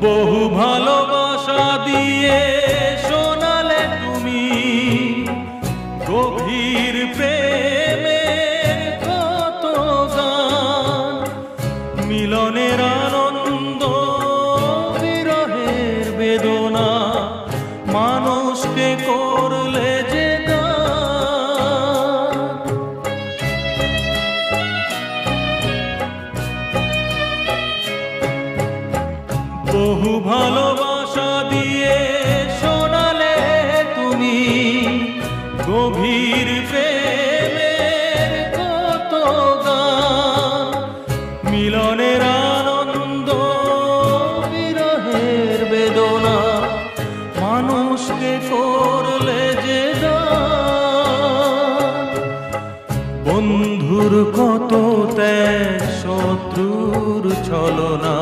বহু ভালোবাসা দিয়ে শোনালে তুমি গভীর প্রেমের কত গান, মিলনের আনন্দ বিরহের বেদনা মানুষকে করলে যে গান। বহু ভালোবাসা দিয়ে শোনালে তুমি গভীর প্রেমের কত গান, মিলনের আনন্দ বিরহের বেদনা মানুষকে করলে যে গান। বন্ধুর কত ত্যাগ, শত্রুর ছলনা